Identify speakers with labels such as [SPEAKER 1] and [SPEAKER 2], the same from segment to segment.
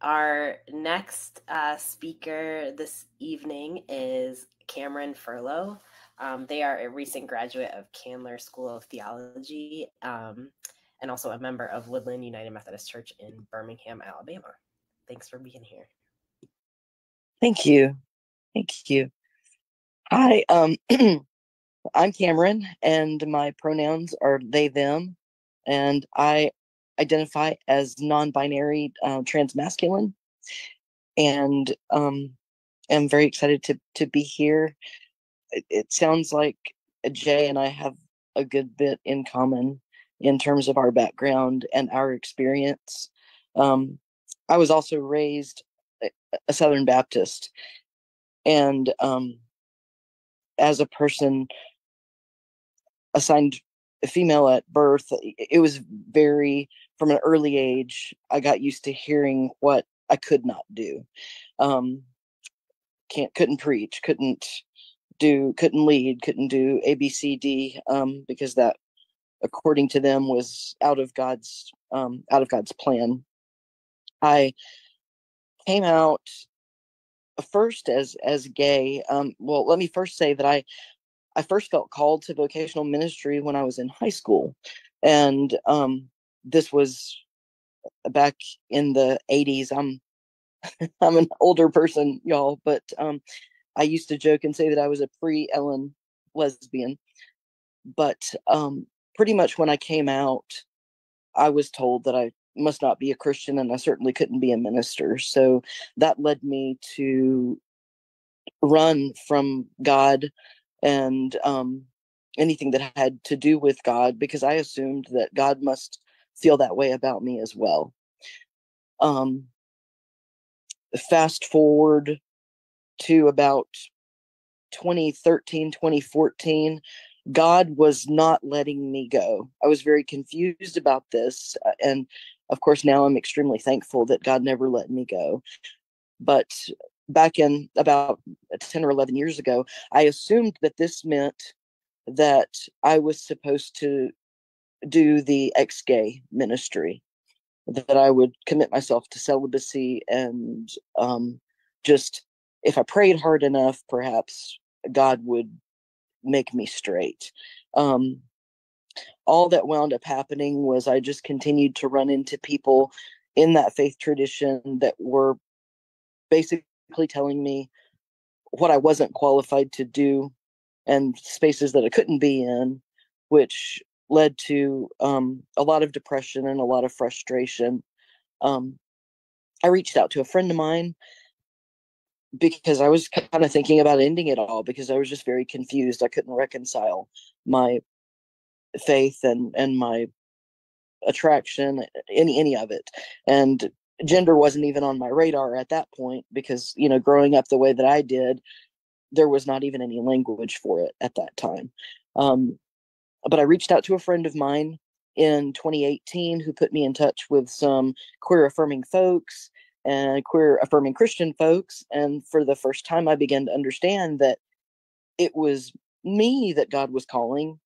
[SPEAKER 1] Our next speaker this evening is Kamron Furlo. They are a recent graduate of Candler School of Theology and also a member of Woodland United Methodist Church in Birmingham, Alabama. Thanks for being here.
[SPEAKER 2] Thank you. Thank you. Hi, I'm Kamron, and my pronouns are they, them, and I identify as non-binary transmasculine, and am very excited to be here. It sounds like Jay and I have a good bit in common in terms of our background and our experience. I was also raised a Southern Baptist, and as a person assigned female at birth, it was very, from an early age, I got used to hearing what I could not do. Couldn't preach, couldn't lead, couldn't do ABCD, because that, according to them, was out of God's plan. I came out first as gay. Well, let me first say that I first felt called to vocational ministry when I was in high school, and this was back in the 80s. I'm an older person, y'all, but I used to joke and say that I was a pre-Ellen lesbian. But pretty much when I came out, I was told that I must not be a Christian, and I certainly couldn't be a minister. So that led me to run from God and anything that had to do with God, because I assumed that God must feel that way about me as well. Fast forward to about 2013, 2014, God was not letting me go. I was very confused about this. And of course, now I'm extremely thankful that God never let me go. But back in about 10 or 11 years ago, I assumed that this meant that I was supposed to do the ex-gay ministry, that I would commit myself to celibacy, and just, if I prayed hard enough, perhaps God would make me straight. All that wound up happening was I just continued to run into people in that faith tradition that were basically telling me what I wasn't qualified to do and spaces that I couldn't be in, which led to a lot of depression and a lot of frustration. I reached out to a friend of mine because I was kind of thinking about ending it all, because I was just very confused. I couldn't reconcile my faith and my attraction, any of it. And gender wasn't even on my radar at that point, because, growing up the way that I did, there was not even any language for it at that time. But I reached out to a friend of mine in 2018 who put me in touch with some queer affirming folks and queer affirming Christian folks. And for the first time, I began to understand that it was me that God was calling,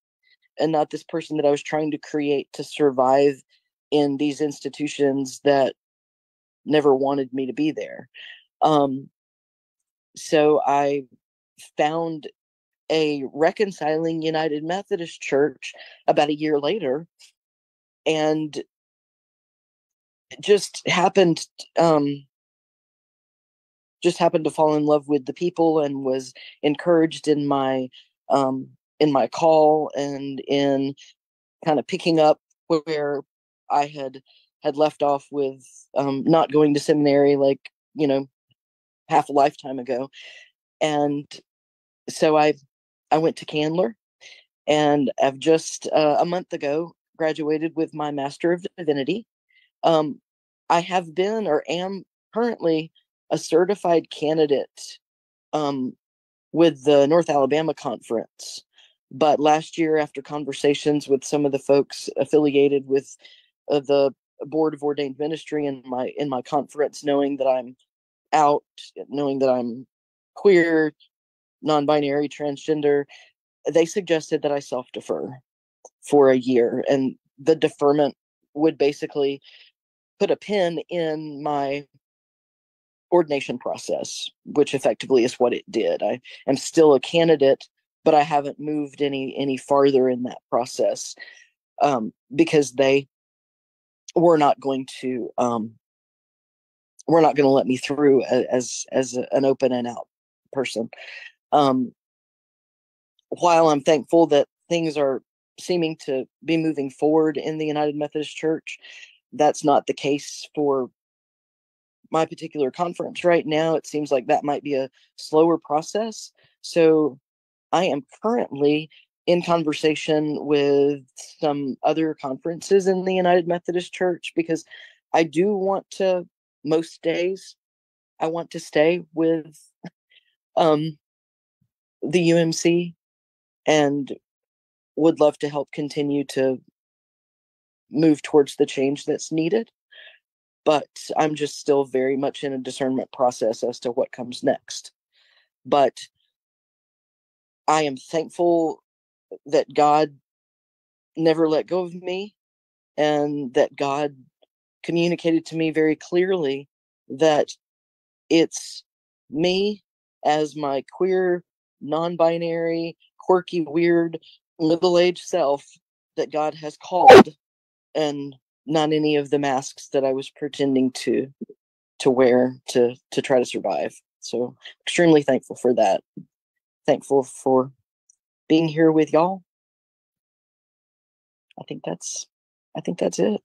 [SPEAKER 2] and not this person that I was trying to create to survive in these institutions that never wanted me to be there. So I found a reconciling United Methodist Church about a year later, and just happened to fall in love with the people, and was encouraged in my call, and in kind of picking up where I had left off with not going to seminary, like, half a lifetime ago. And so I went to Candler, and I've just a month ago graduated with my Master of Divinity. I have been, or am currently, a certified candidate with the North Alabama Conference. But last year, after conversations with some of the folks affiliated with the Board of Ordained Ministry in my conference, knowing that I'm out, knowing that I'm queer, non-binary, transgender, they suggested that I self-defer for a year, and the deferment would basically put a pin in my ordination process, which effectively is what it did. I am still a candidate, but I haven't moved any farther in that process, because they were not going to let me through as an open and out person. While I'm thankful that things are seeming to be moving forward in the United Methodist Church, that's not the case for my particular conference right now. It seems like that might be a slower process. So I am currently in conversation with some other conferences in the United Methodist Church, because I do want to, most days, I want to stay with the UMC, and would love to help continue to move towards the change that's needed. But I'm just still very much in a discernment process as to what comes next. But I am thankful that God never let go of me, and that God communicated to me very clearly that it's me as my queer, non-binary, quirky, weird, middle-aged self that God has called, and not any of the masks that I was pretending to wear to try to survive. So extremely thankful for that. Thankful for being here with y'all. I think that's it.